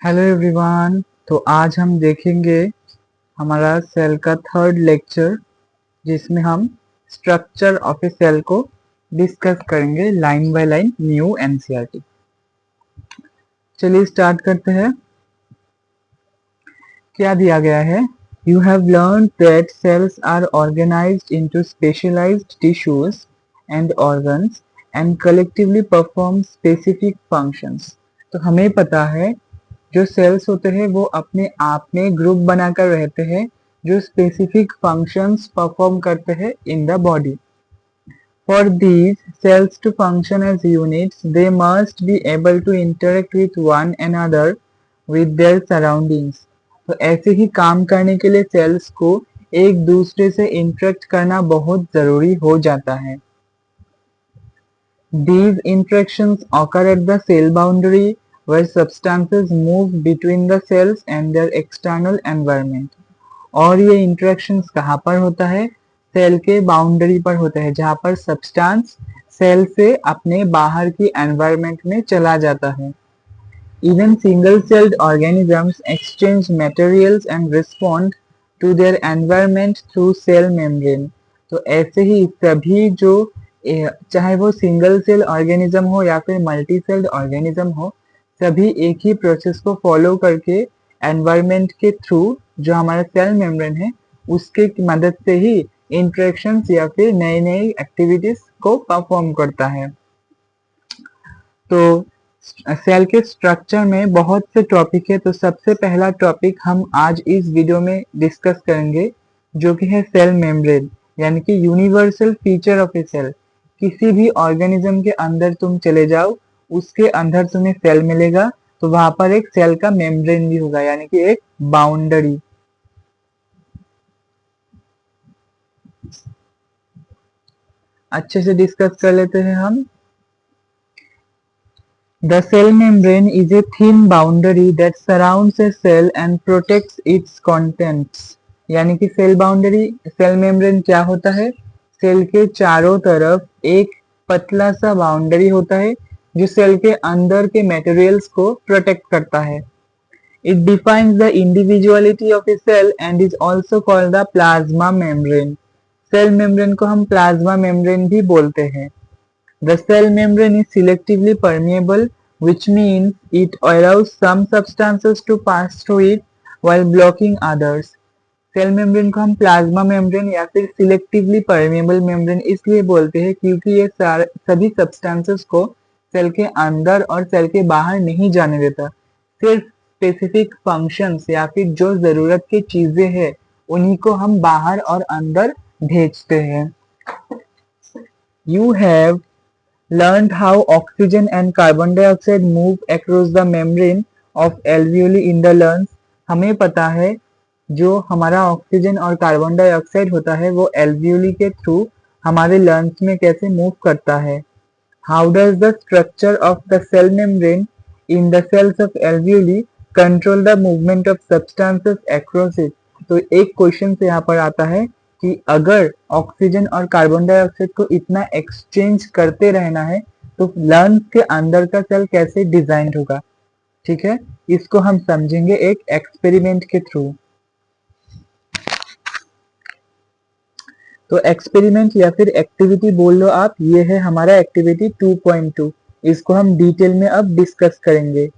Hello everyone. तो आज हम देखेंगे हमारा सेल का थर्ड लेक्चर, जिसमें हम स्ट्रक्चर ऑफ ए सेल को डिस्कस करेंगे line by line, new NCERT. चलिए स्टार्ट करते हैं। क्या दिया गया है? You have learn that cells are organised into specialised tissues and organs and collectively perform specific functions. तो हमें पता है जो सेल्स होते हैं वो अपने आप में ग्रुप बनाकर रहते हैं जो स्पेसिफिक फंक्शंस परफॉर्म करते हैं in the body. For these cells to function as units, they must be able to interact with one another with their surroundings. तो ऐसे ही काम करने के लिए सेल्स को एक दूसरे से इंटरेक्ट करना बहुत जरूरी हो जाता है। These interactions occur at the cell boundary where substances move between the cells and their external environment. और ये इंटरेक्शंस कहाँ पर होता है? सेल के बाउंड्री पर होता है, जहाँ पर सब्सटेंस सेल से अपने बाहर की एनवायरनमेंट में चला जाता है। Even single-celled organisms exchange materials and respond to their environment through cell membrane. तो ऐसे ही सभी जो चाहे वो सिंगल सेल ऑर्गेनिज्म हो या फिर मल्टी सेल्ड ऑर्गेनिज्म हो, सभी एक ही प्रोसेस को फॉलो करके एनवायरनमेंट के थ्रू जो हमारा सेल मेम्ब्रेन है उसके मदद से ही इंटरेक्शंस या फिर नई नई एक्टिविटीज को परफॉर्म करता है। तो सेल के स्ट्रक्चर में बहुत से टॉपिक है, तो सबसे पहला टॉपिक हम आज इस वीडियो में डिस्कस करेंगे जो कि है सेल मेम्ब्रेन, यानी कि universal feature of a cell. किसी भी ऑर्गेनिज्म के अंदर तुम चले जाओ, उसके अंदर तुम्हें सेल मिलेगा, तो वहां पर एक सेल का मेम्ब्रेन भी होगा, यानी कि एक बाउंड्री। अच्छे से डिस्कस कर लेते हैं हम। The cell membrane is a thin boundary that surrounds a cell and protects its contents. यानी कि सेल बाउंड्री, सेल मेम्ब्रेन क्या होता है? सेल के चारों तरफ एक पतला सा बाउंड्री होता है जो सेल के अंदर के मटेरियल्स को प्रोटेक्ट करता है। It defines the individuality of a cell and is also called the plasma membrane. Cell membrane को हम प्लाज्मा मेम्ब्रेन भी बोलते हैं। The cell membrane is selectively permeable, which means it allows some substances to pass through it while blocking others. Cell membrane को हम plasma membrane या फिर selectively permeable membrane इसलिए बोलते हैं क्योंकि ये सभी सब्सटेंसेस को सेल के अंदर और सेल के बाहर नहीं जाने देता। सिर्फ स्पेसिफिक फंक्शंस या फिर जो जरूरत की चीजें हैं उन्हीं को हम बाहर और अंदर भेजते हैं। You have learned how oxygen and carbon dioxide move across the membrane of alveoli in the lungs. हमें पता है जो हमारा ऑक्सीजन और कार्बन डाइऑक्साइड होता है वो एल्वियोली के थ्रू हमारे लंग्स में कैसे मूव करता है। How does the structure of the cell membrane in the cells of alveoli control the movement of substances across it? तो एक क्वेश्चन से यहाँ पर आता है कि अगर ऑक्सीजन और कार्बन डाइऑक्साइड को इतना एक्सचेंज करते रहना है तो लंग्स के अंदर का सेल कैसे डिजाइन होगा। ठीक है, इसको हम समझेंगे एक एक्सपेरिमेंट के थ्रू। तो एक्सपेरिमेंट या फिर एक्टिविटी बोल लो आप, ये है हमारा एक्टिविटी 2.2। इसको हम डिटेल में अब डिस्कस करेंगे।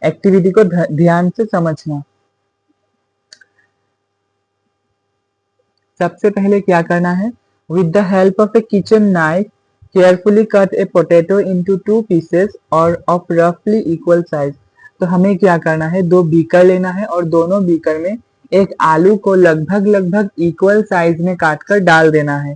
एक्टिविटी को ध्यान से समझना। सबसे पहले क्या करना है? With the help of A kitchen knife carefully cut A potato into 2 pieces और ऑफ रफली इक्वल साइज। तो हमें क्या करना है? 2 बीकर लेना है और दोनों बीकर में एक आलू को लगभग लगभग इक्वल साइज में काट कर डाल देना है।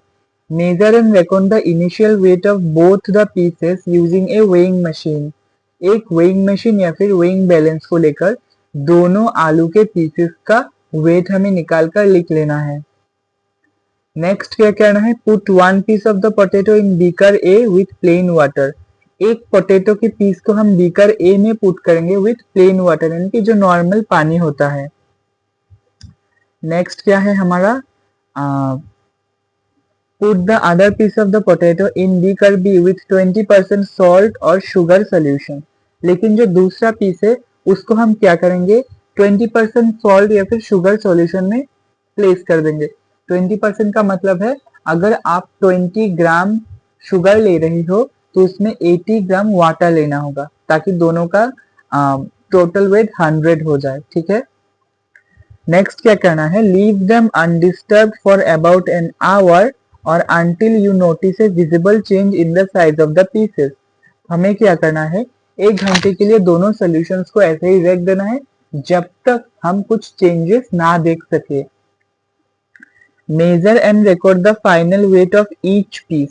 Measure and record the initial weight of both the pieces using a weighing machine. एक वेइंग मशीन या फिर वेइंग बैलेंस को लेकर दोनों आलू के पीसेस का वेट हमें निकाल कर लिख लेना है। नेक्स्ट क्या करना है? Put 1 piece of the potato in beaker A with plain water. एक पोटैटो के पीस को हम बीकर ए में पुट करेंगे विथ प्लेन वाटर, यानी कि जो नॉर्मल पानी होता है। नेक्स्ट क्या है हमारा? Put the other piece of the potato in beaker B with 20% salt or sugar solution. लेकिन जो दूसरा पीस है उसको हम क्या करेंगे, 20% सॉल्ट या फिर शुगर सॉल्यूशन में प्लेस कर देंगे। 20% का मतलब है अगर आप 20 ग्राम शुगर ले रही हो तो उसमें 80 ग्राम वाटर लेना होगा ताकि दोनों का टोटल वेट 100 हो जाए। ठीक है, नेक्स्ट क्या करना है, leave them undisturbed for about an hour और until you notice a visible change in the size of the pieces। हमें क्या करना है, 1 घंटे के लिए दोनों सॉल्यूशंस को ऐसे ही रख देना है जब तक हम कुछ चेंजेस ना देख सके। Measure and record the final weight of each piece.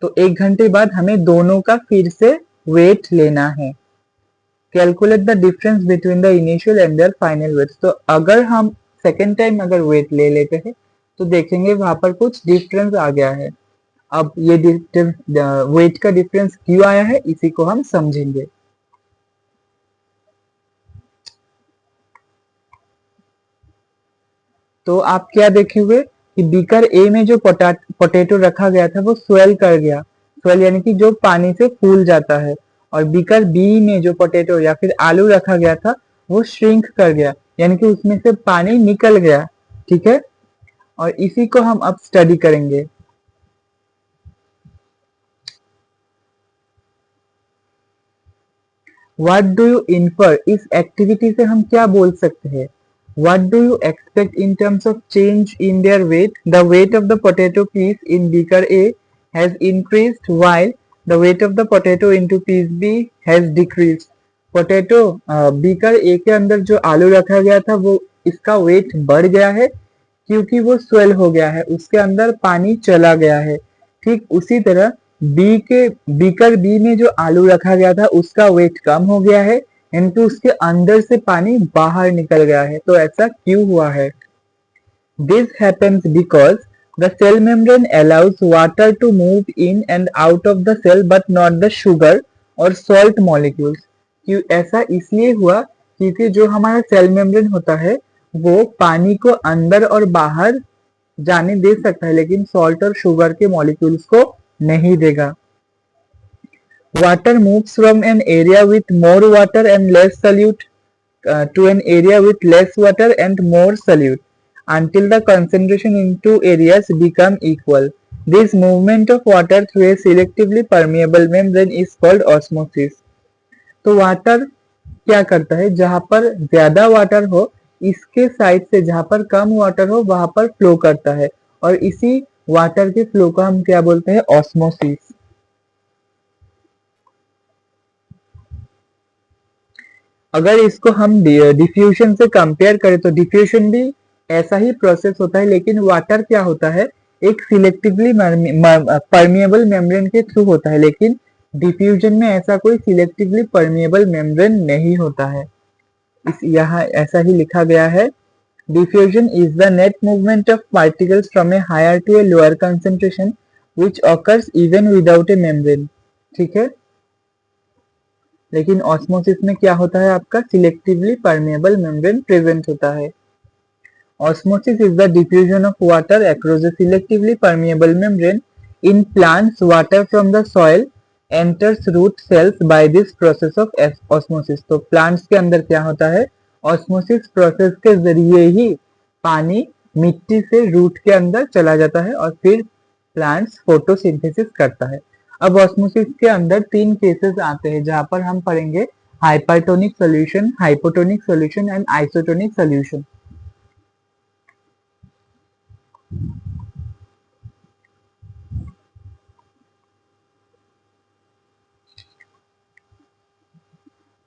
तो 1 घंटे बाद हमें दोनों का फिर से वेट लेना है। Calculate the difference between the initial and their final weights. तो अगर हम सेकेंड टाइम अगर वेट ले लेते हैं तो देखेंगे वहां पर कुछ डिफरेंस आ गया है। अब ये वेट का डिफरेंस क्यों आया है इसी को हम समझेंगे। तो आप क्या देखे हुए कि बीकर ए में जो पोटैटो रखा गया था वो स्वेल कर गया। स्वेल यानी कि जो पानी से फूल जाता है। और बीकर बी में जो पोटैटो या फिर आलू रखा गया था वो श्रिंक कर गया यानी कि उसमें से पानी निकल गया। ठीक है, और इसी को हम अब स्टडी करेंगे। व्हाट डू यू इन्फर, इस एक्टिविटी से हम क्या बोल सकते हैं। What do you expect in terms of change in their weight. The weight of the potato piece in beaker A has increased while the weight of the potato into piece B has decreased. Potato beaker A के अंदर जो आलू रखा गया था वो इसका wait बढ़ गया है क्योंकि वो स्वेल हो गया है, उसके अंदर पानी चला गया है। ठीक उसी तरह बीकर बी में जो आलू रखा गया था उसका वेट कम हो गया है यानी उसके अंदर से पानी बाहर निकल गया है। तो ऐसा क्यों हुआ है। This happens because the cell membrane allows water to move in and out of the cell but not the sugar और सॉल्ट मॉलिक्यूल्स। क्यों ऐसा इसलिए हुआ क्योंकि जो हमारा सेल मेम्ब्रेन होता है वो पानी को अंदर और बाहर जाने दे सकता है लेकिन सॉल्ट और शुगर के मॉलिक्यूल्स को नहीं देगा। Water moves from an area with more water and less solute to an area with less water and more solute until the concentration in two areas become equal. This movement of water through a selectively permeable membrane is called osmosis। तो water क्या करता है, जहां पर ज्यादा water हो इसके side से जहां पर कम वाटर हो वहां पर फ्लो करता है और इसी वाटर के फ्लो को हम क्या बोलते हैं, ऑस्मोसिस। अगर इसको हम डिफ्यूजन से कंपेयर करें तो डिफ्यूजन भी ऐसा ही प्रोसेस होता है लेकिन वाटर क्या होता है, एक सिलेक्टिवली परमिएबल मेम्ब्रेन के थ्रू होता है लेकिन डिफ्यूजन में ऐसा कोई सिलेक्टिवली परमिएबल मेम्ब्रेन नहीं होता है। यहाँ ऐसा ही लिखा गया है, diffusion is the net movement of particles from a higher to a lower concentration which occurs even without a membrane. ठीक है, लेकिन ऑस्मोसिस में क्या होता है, आपका सिलेक्टिवली परमेबल मेम्ब्रेन प्रेजेंट होता है। Osmosis is the diffusion of water across a selectively permeable membrane in plants। water from the soil enters root cells by this process of osmosis। तो प्लांट्स के अंदर क्या होता है, ऑस्मोसिस प्रोसेस के जरिए ही पानी मिट्टी से रूट के अंदर चला जाता है और फिर प्लांट्स फोटोसिंथेसिस करता है। अब ऑस्मोसिस के अंदर 3 केसेस आते हैं जहां पर हम पढ़ेंगे hypertonic solution, hypotonic solution and isotonic solution.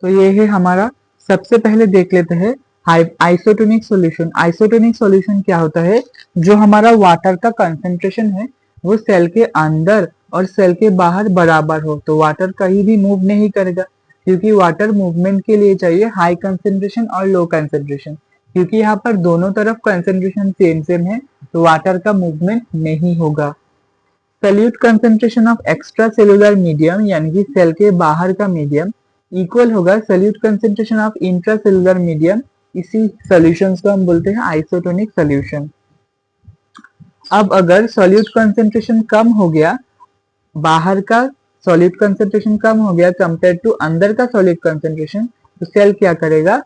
तो ये है हमारा, सबसे पहले देख लेते हैं आइसोटोनिक सॉल्यूशन। आइसोटोनिक सॉल्यूशन क्या होता है, जो हमारा वाटर का कंसेंट्रेशन है वो सेल के अंदर और सेल के बाहर बराबर हो। तो वाटर कहीं भी मूव नहीं करेगा क्योंकि वाटर मूवमेंट के लिए चाहिए हाई कंसेंट्रेशन और लो कंसेंट्रेशन। क्योंकि यहाँ पर दोनों तरफ कंसेंट्रेशन सेम सेम है तो वाटर का मूवमेंट नहीं होगा। Solute concentration of extracellular medium यानी कि सेल के बाहर का मीडियम इक्वल होगा solute concentration of intracellular medium. इसी सॉल्यूशंस को हम बोलते हैं आइसोटोनिक सॉल्यूशन। अब अगर सॉल्यूट कंसेंट्रेशन कम हो गया, बाहर का सॉल्यूट कंसेंट्रेशन कम हो गया कंपेयर टू अंदर का सॉल्यूट कंसेंट्रेशन, तो सेल क्या करेगा,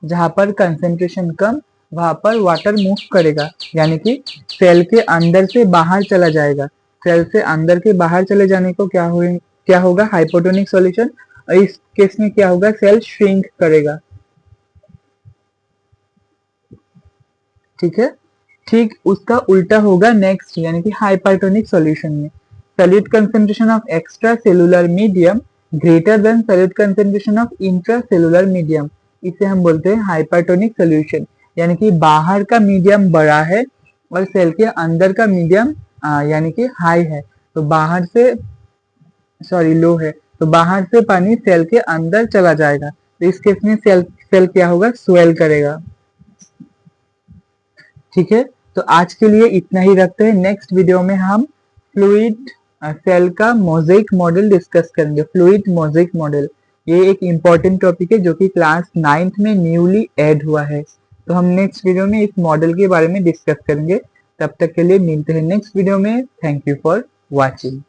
जहां पर कंसेंट्रेशन कम वहां पर वाटर मूव करेगा, यानी कि सेल के अंदर से बाहर चला जाएगा। सेल से अंदर के बाहर चले जाने को क्या होगा, हाइपोटोनिक सॉल्यूशन। और इस केस में क्या होगा, सेल श्रिंक करेगा। ठीक है, ठीक उसका उल्टा होगा नेक्स्ट, यानी कि हाइपरटोनिक सॉल्यूशन में solute concentration of extracellular medium greater than solute concentration of intracellular medium, इसे हम बोलते हैं हाइपरटोनिक सॉल्यूशन। यानी कि बाहर का मीडियम बड़ा है और सेल के अंदर का मीडियम यानी कि हाई है, तो बाहर से लो है, तो बाहर से पानी सेल के अंदर चला जाएगा। तो इस केस में सेल क्या होगा, स्वेल करेगा। ठीक है, तो आज के लिए इतना ही रखते हैं। नेक्स्ट वीडियो में हम फ्लूइड सेल का मोज़ेक मॉडल डिस्कस करेंगे। फ्लूइड मोज़ेक मॉडल ये एक इम्पॉर्टेंट टॉपिक है जो कि क्लास 9th में न्यूली ऐड हुआ है। तो हम नेक्स्ट वीडियो में इस मॉडल के बारे में डिस्कस करेंगे। तब तक के लिए मिलते हैं नेक्स्ट वीडियो में। Thank you for watching.